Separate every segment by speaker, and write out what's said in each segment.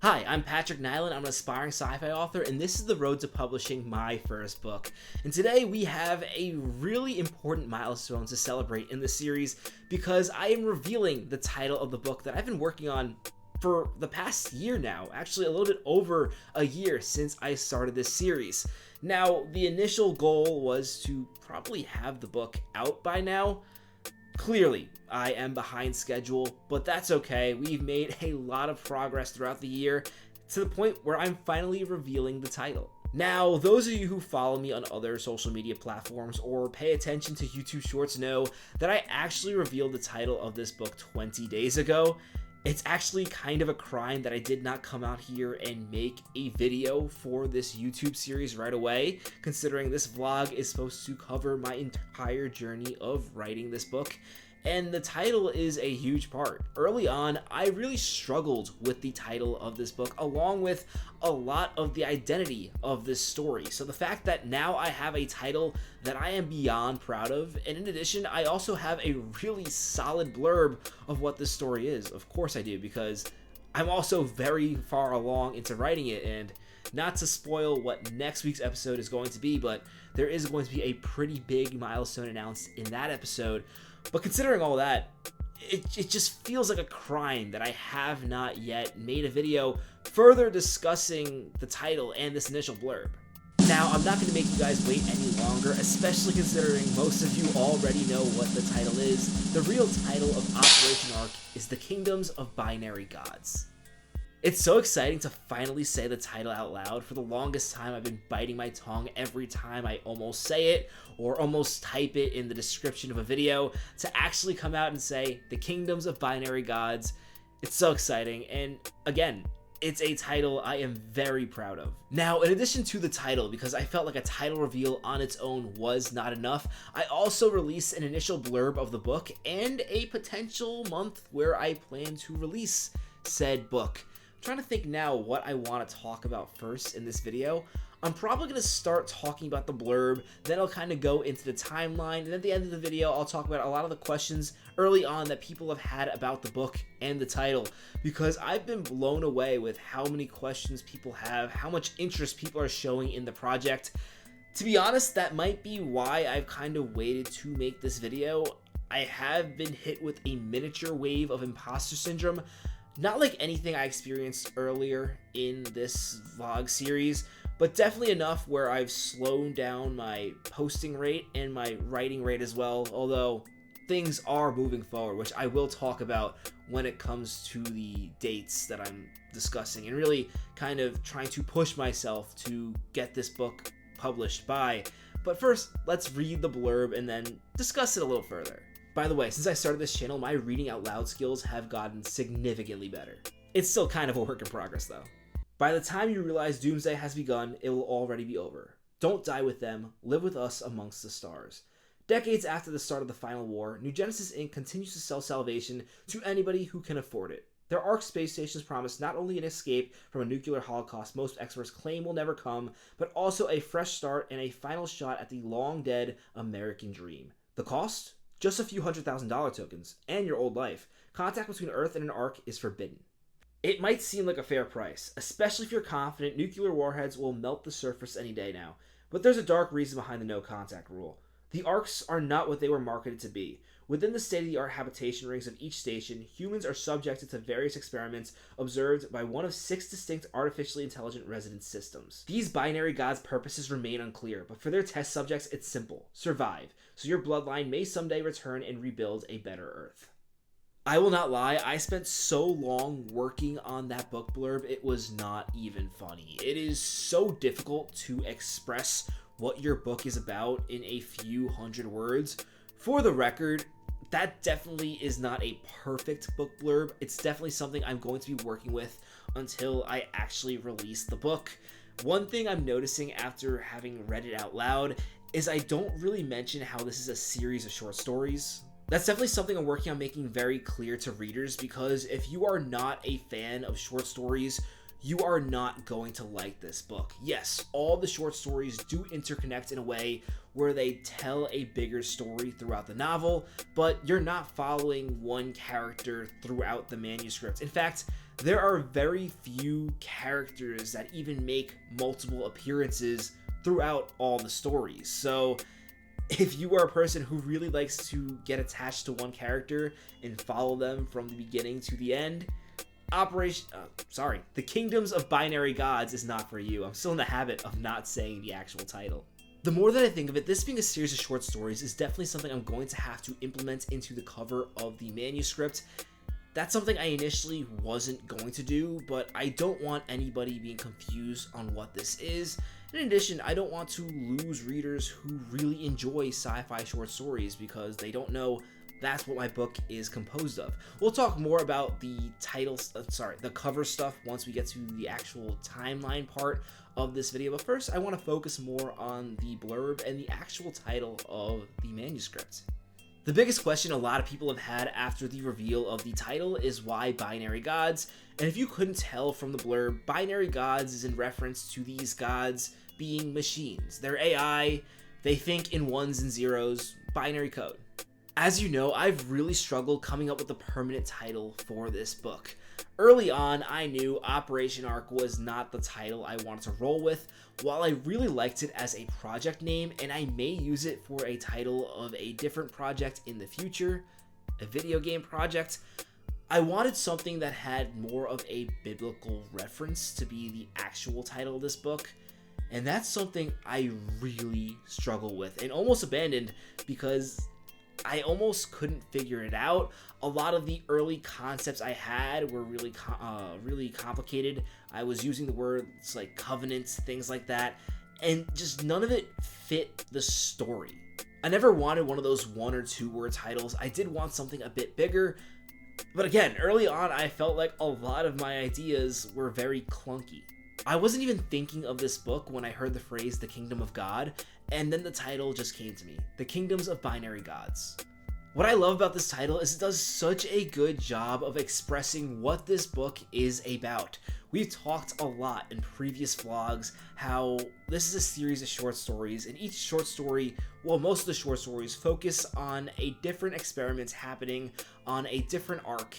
Speaker 1: Hi, I'm Patrick Nyland. I'm an aspiring sci-fi author, and this is the road to publishing my first book. And today we have a really important milestone to celebrate in the series because I am revealing the title of the book that I've been working on for the past year now, actually a little bit over a year since I started this series. Now, the initial goal was to probably have the book out by now. Clearly, I am behind schedule, but that's okay. We've made a lot of progress throughout the year to the point where I'm finally revealing the title. Now, those of you who follow me on other social media platforms or pay attention to YouTube Shorts know that I actually revealed the title of this book 20 days ago. It's actually kind of a crime that I did not come out here and make a video for this YouTube series right away, considering this vlog is supposed to cover my entire journey of writing this book. And the title is a huge part. Early on, I really struggled with the title of this book, along with a lot of the identity of this story. So the fact that now I have a title that I am beyond proud of, and in addition, I also have a really solid blurb of what this story is. Of course I do, because I'm also very far along into writing it, and not to spoil what next week's episode is going to be, but there is going to be a pretty big milestone announced in that episode. But considering all that, it just feels like a crime that I have not yet made a video further discussing the title and this initial blurb. Now, I'm not going to make you guys wait any longer, especially considering most of you already know what the title is. The real title of Operation Ark is The Kingdoms of Binary Gods. It's so exciting to finally say the title out loud. For the longest time, I've been biting my tongue every time I almost say it or almost type it in the description of a video to actually come out and say The Kingdoms of Binary Gods. It's so exciting, and again, it's a title I am very proud of. Now, in addition to the title, because I felt like a title reveal on its own was not enough, I also released an initial blurb of the book and a potential month where I plan to release said book. Trying to think now what I want to talk about first in this video. I'm probably going to start talking about the blurb, then I'll kind of go into the timeline, and at the end of the video I'll talk about a lot of the questions early on that people have had about the book and the title, because I've been blown away with how many questions people have, how much interest people are showing in the project. To be honest, that might be why I've kind of waited to make this video. I have been hit with a miniature wave of imposter syndrome. Not like anything I experienced earlier in this vlog series, but definitely enough where I've slowed down my posting rate and my writing rate as well, although things are moving forward, which I will talk about when it comes to the dates that I'm discussing and really kind of trying to push myself to get this book published by. But first, let's read the blurb and then discuss it a little further. By the way, since I started this channel, my reading out loud skills have gotten significantly better. It's still kind of a work in progress though. By the time you realize doomsday has begun, it will already be over. Don't die with them, live with us amongst the stars. Decades after the start of the final war, New Genesis Inc. continues to sell salvation to anybody who can afford it. Their Ark space stations promise not only an escape from a nuclear holocaust most experts claim will never come, but also a fresh start and a final shot at the long-dead American dream. The cost? Just a few $100,000 tokens, and your old life. Contact between Earth and an Ark is forbidden. It might seem like a fair price, especially if you're confident nuclear warheads will melt the surface any day now, but there's a dark reason behind the no contact rule. The Arks are not what they were marketed to be. Within the state-of-the-art habitation rings of each station, humans are subjected to various experiments observed by one of 6 distinct artificially intelligent resident systems. These binary gods' purposes remain unclear, but for their test subjects it's simple: survive, so your bloodline may someday return and rebuild a better Earth. I will not lie, I spent so long working on that book blurb, it was not even funny. It is so difficult to express what your book is about in a few hundred words. For the record, that definitely is not a perfect book blurb. It's definitely something I'm going to be working with until I actually release the book. One thing I'm noticing after having read it out loud is I don't really mention how this is a series of short stories. That's definitely something I'm working on making very clear to readers, because if you are not a fan of short stories, you are not going to like this book. Yes, all the short stories do interconnect in a way where they tell a bigger story throughout the novel, but you're not following one character throughout the manuscript. In fact, there are very few characters that even make multiple appearances throughout all the stories. So if you are a person who really likes to get attached to one character and follow them from the beginning to the end, The Kingdoms of Binary Gods is not for you. I'm still in the habit of not saying the actual title. The more that I think of it, this being a series of short stories is definitely something I'm going to have to implement into the cover of the manuscript. That's something I initially wasn't going to do, but I don't want anybody being confused on what this is. In addition, I don't want to lose readers who really enjoy sci-fi short stories because they don't know that's what my book is composed of. We'll talk more about the the cover stuff once we get to the actual timeline part of this video, but first I want to focus more on the blurb and the actual title of the manuscript. The biggest question a lot of people have had after the reveal of the title is why Binary Gods, and if you couldn't tell from the blurb, Binary Gods is in reference to these gods being machines. They're AI, they think in ones and zeros, binary code. As you know, I've really struggled coming up with a permanent title for this book. Early on, I knew Operation Ark was not the title I wanted to roll with. While I really liked it as a project name, and I may use it for a title of a different project in the future, a video game project, I wanted something that had more of a biblical reference to be the actual title of this book. And that's something I really struggle with and almost abandoned because I almost couldn't figure it out. A lot of the early concepts I had were really complicated. I was using the words like covenants, things like that, and just none of it fit the story. I never wanted one of those 1 or 2 word titles. I did want something a bit bigger, but again, early on I felt like a lot of my ideas were very clunky. I wasn't even thinking of this book when I heard the phrase The Kingdom of God, and then the title just came to me, The Kingdoms of Binary Gods. What I love about this title is it does such a good job of expressing what this book is about. We've talked a lot in previous vlogs how this is a series of short stories, and each short story, well, most of the short stories focus on a different experiment happening on a different arc,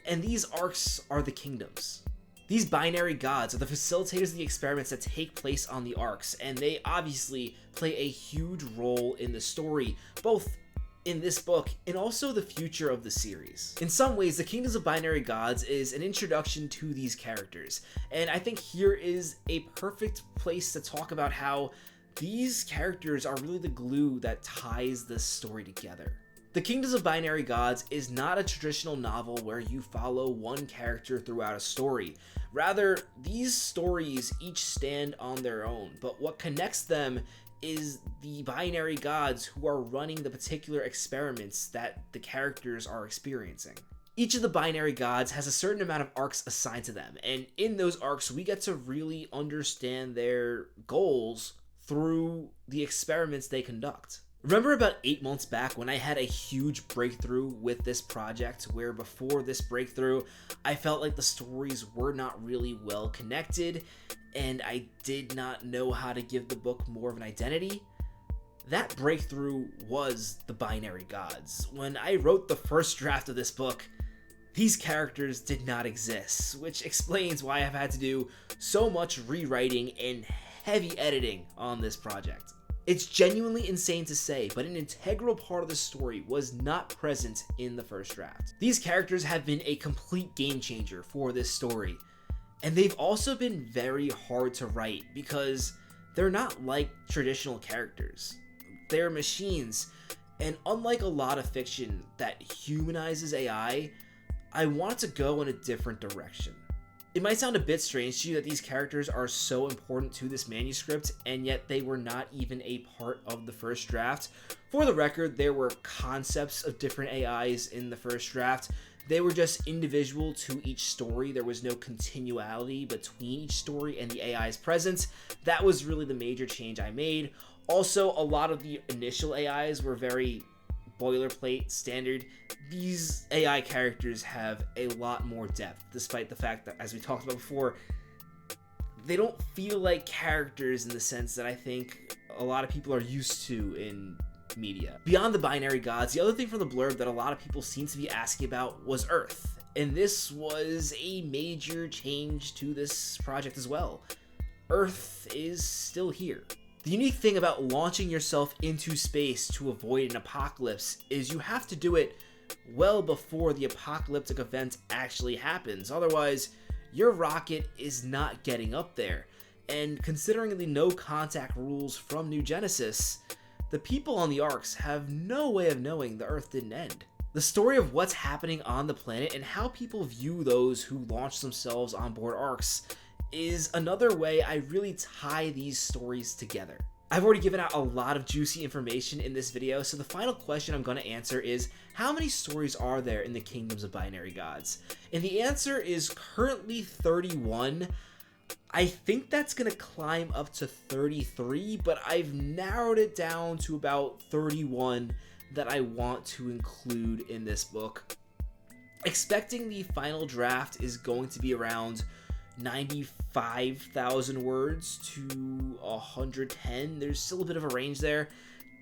Speaker 1: and these arcs are the kingdoms. These binary gods are the facilitators of the experiments that take place on the arcs, and they obviously play a huge role in the story, both in this book and also the future of the series. In some ways, The Kingdoms of Binary Gods is an introduction to these characters, and I think here is a perfect place to talk about how these characters are really the glue that ties this story together. The Kingdoms of Binary Gods is not a traditional novel where you follow one character throughout a story. Rather, these stories each stand on their own, but what connects them is the binary gods who are running the particular experiments that the characters are experiencing. Each of the binary gods has a certain amount of arcs assigned to them, and in those arcs we get to really understand their goals through the experiments they conduct. Remember about 8 months back when I had a huge breakthrough with this project, where before this breakthrough I felt like the stories were not really well connected and I did not know how to give the book more of an identity? That breakthrough was the binary gods. When I wrote the first draft of this book, these characters did not exist, which explains why I've had to do so much rewriting and heavy editing on this project. It's genuinely insane to say, but an integral part of the story was not present in the first draft. These characters have been a complete game changer for this story, and they've also been very hard to write because they're not like traditional characters. They're machines, and unlike a lot of fiction that humanizes AI, I wanted to go in a different direction. It might sound a bit strange to you that these characters are so important to this manuscript, and yet they were not even a part of the first draft. For the record, there were concepts of different AIs in the first draft. They were just individual to each story. There was no continuality between each story and the AI's presence. That was really the major change I made. Also, a lot of the initial AIs were very boilerplate, standard. These AI characters have a lot more depth, despite the fact that, as we talked about before, they don't feel like characters in the sense that I think a lot of people are used to in media. Beyond the binary gods, the other thing from the blurb that a lot of people seem to be asking about was Earth. And this was a major change to this project as well. Earth is still here. The unique thing about launching yourself into space to avoid an apocalypse is you have to do it well before the apocalyptic event actually happens. Otherwise, your rocket is not getting up there. And considering the no contact rules from New Genesis, the people on the Arks have no way of knowing the Earth didn't end. The story of what's happening on the planet and how people view those who launch themselves on board Arks is another way I really tie these stories together. I've already given out a lot of juicy information in this video, so the final question I'm going to answer is, how many stories are there in the Kingdoms of Binary Gods? And the answer is currently 31. I think that's going to climb up to 33, but I've narrowed it down to about 31 that I want to include in this book. Expecting the final draft is going to be around 95,000 words to 110. There's still a bit of a range there.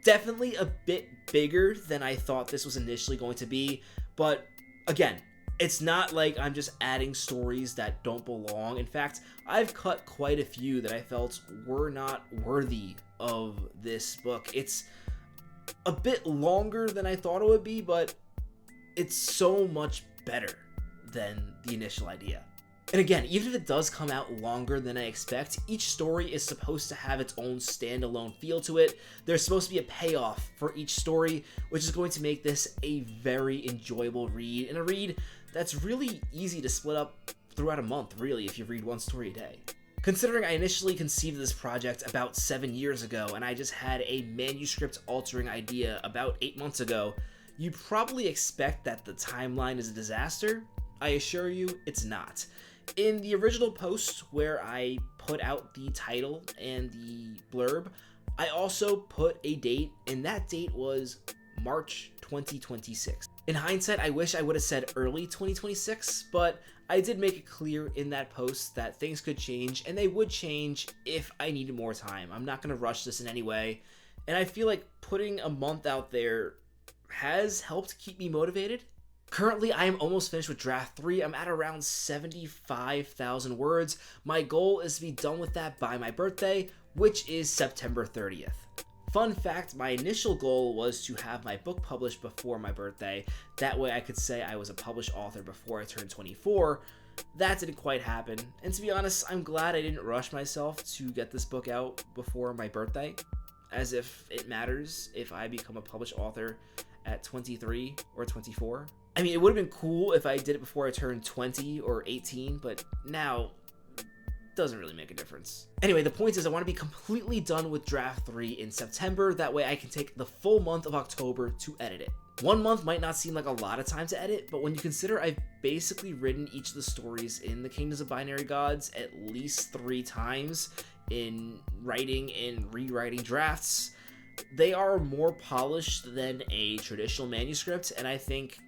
Speaker 1: Definitely a bit bigger than I thought this was initially going to be, but again, it's not like I'm just adding stories that don't belong. In fact, I've cut quite a few that I felt were not worthy of this book. It's a bit longer than I thought it would be, but it's so much better than the initial idea. And again, even if it does come out longer than I expect, each story is supposed to have its own standalone feel to it. There's supposed to be a payoff for each story, which is going to make this a very enjoyable read, and a read that's really easy to split up throughout a month, really, if you read one story a day. Considering I initially conceived this project about 7 years ago, and I just had a manuscript-altering idea about 8 months ago, you probably expect that the timeline is a disaster. I assure you, it's not. In the original post where I put out the title and the blurb, I also put a date, and that date was March 2026. In hindsight, I wish I would have said early 2026, but I did make it clear in that post that things could change, and they would change if I needed more time. I'm not going to rush this in any way, and I feel like putting a month out there has helped keep me motivated. Currently, I am almost finished with draft 3. I'm at around 75,000 words. My goal is to be done with that by my birthday, which is September 30th. Fun fact, my initial goal was to have my book published before my birthday. That way I could say I was a published author before I turned 24. That didn't quite happen. And to be honest, I'm glad I didn't rush myself to get this book out before my birthday, as if it matters if I become a published author at 23 or 24. I mean, it would have been cool if I did it before I turned 20 or 18, but now doesn't really make a difference. Anyway, the point is I want to be completely done with draft 3 in September. That way I can take the full month of October to edit it. 1 month might not seem like a lot of time to edit, but when you consider I've basically written each of the stories in the Kingdoms of Binary Gods at least 3 times in writing and rewriting drafts, they are more polished than a traditional manuscript, and I think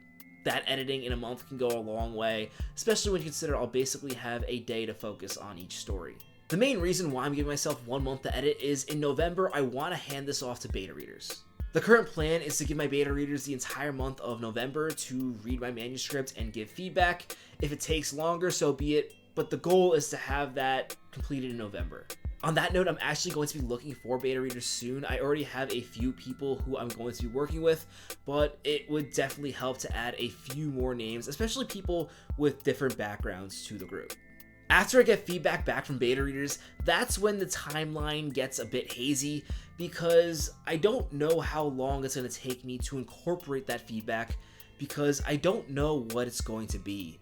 Speaker 1: that editing in a month can go a long way, especially when you consider I'll basically have a day to focus on each story. The main reason why I'm giving myself 1 month to edit is in November I want to hand this off to beta readers. The current plan is to give my beta readers the entire month of November to read my manuscript and give feedback. If it takes longer, so be it, but the goal is to have that completed in November. On that note, I'm actually going to be looking for beta readers soon. I already have a few people who I'm going to be working with, but it would definitely help to add a few more names, especially people with different backgrounds to the group. After I get feedback back from beta readers, that's when the timeline gets a bit hazy, because I don't know how long it's going to take me to incorporate that feedback, because I don't know what it's going to be.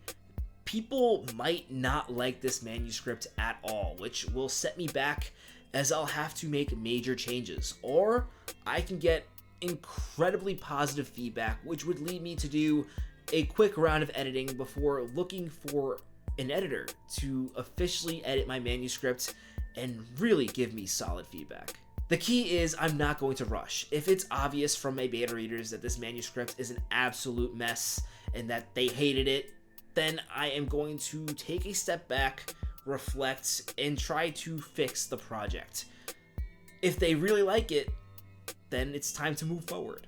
Speaker 1: People might not like this manuscript at all, which will set me back as I'll have to make major changes. Or I can get incredibly positive feedback, which would lead me to do a quick round of editing before looking for an editor to officially edit my manuscript and really give me solid feedback. The key is I'm not going to rush. If it's obvious from my beta readers that this manuscript is an absolute mess and that they hated it, then I am going to take a step back, reflect, and try to fix the project. If they really like it, then it's time to move forward.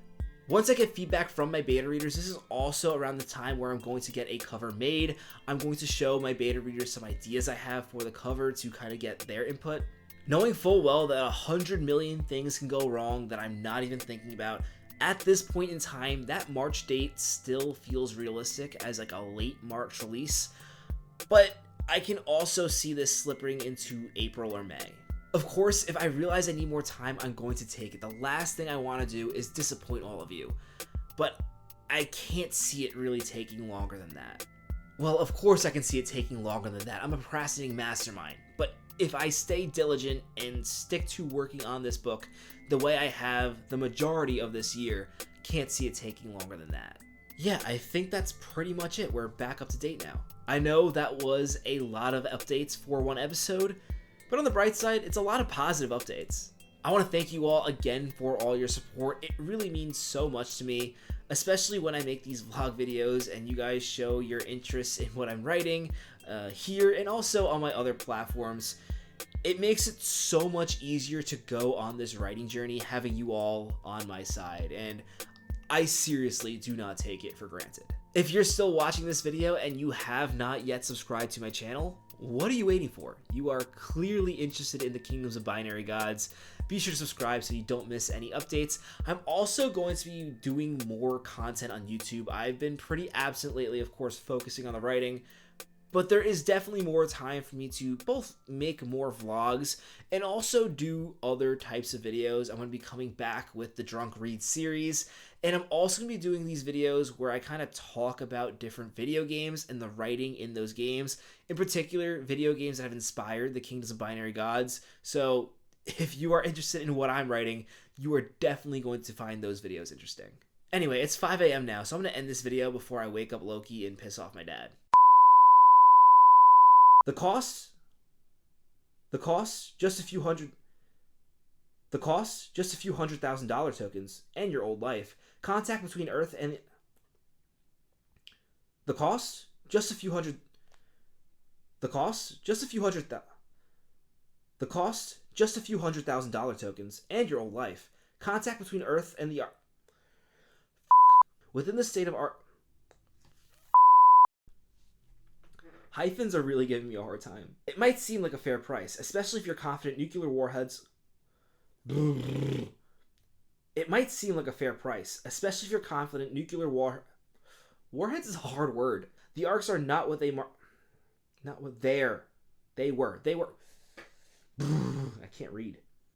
Speaker 1: Once I get feedback from my beta readers, this is also around the time where I'm going to get a cover made. I'm going to show my beta readers some ideas I have for the cover to kind of get their input. Knowing full well that 100 million things can go wrong that I'm not even thinking about, at this point in time, that March date still feels realistic as like a late March release, but I can also see this slipping into April or May. Of course, if I realize I need more time, I'm going to take it. The last thing I want to do is disappoint all of you, but I can't see it really taking longer than that. Well, of course I can see it taking longer than that. I'm a procrastinating mastermind, but if I stay diligent and stick to working on this book the way I have the majority of this year, can't see it taking longer than that. Yeah, I think that's pretty much it. We're back up to date now. I know that was a lot of updates for one episode, but on the bright side, it's a lot of positive updates. I want to thank you all again for all your support. It really means so much to me, especially when I make these vlog videos and you guys show your interest in what I'm writing here and also on my other platforms. It makes it so much easier to go on this writing journey having you all on my side, and I seriously do not take it for granted. If you're still watching this video and you have not yet subscribed to my channel, what are you waiting for? You are clearly interested in the Kingdoms of Binary Gods. Be sure to subscribe so you don't miss any updates. I'm also going to be doing more content on YouTube. I've been pretty absent lately, of course, focusing on the writing, but there is definitely more time for me to both make more vlogs and also do other types of videos. I'm going to be coming back with the Drunk Read series, and I'm also going to be doing these videos where I kind of talk about different video games and the writing in those games, in particular video games that have inspired the Kingdoms of Binary Gods. So if you are interested in what I'm writing, you are definitely going to find those videos interesting. Anyway, it's 5 a.m. now, so I'm going to end this video before I wake up Loki and piss off my dad. The cost, just a few $100,000 tokens and your old life. Contact between Earth and the cost, just a few hundred. The cost, just a few $100,000 tokens and your old life. Contact between Earth and the within the state of Ark. Hyphens are really giving me a hard time. It might seem like a fair price, especially if you're confident nuclear warheads. It might seem like a fair price, especially if you're confident nuclear warheads is a hard word. The arcs are not what they were. They were. I can't read.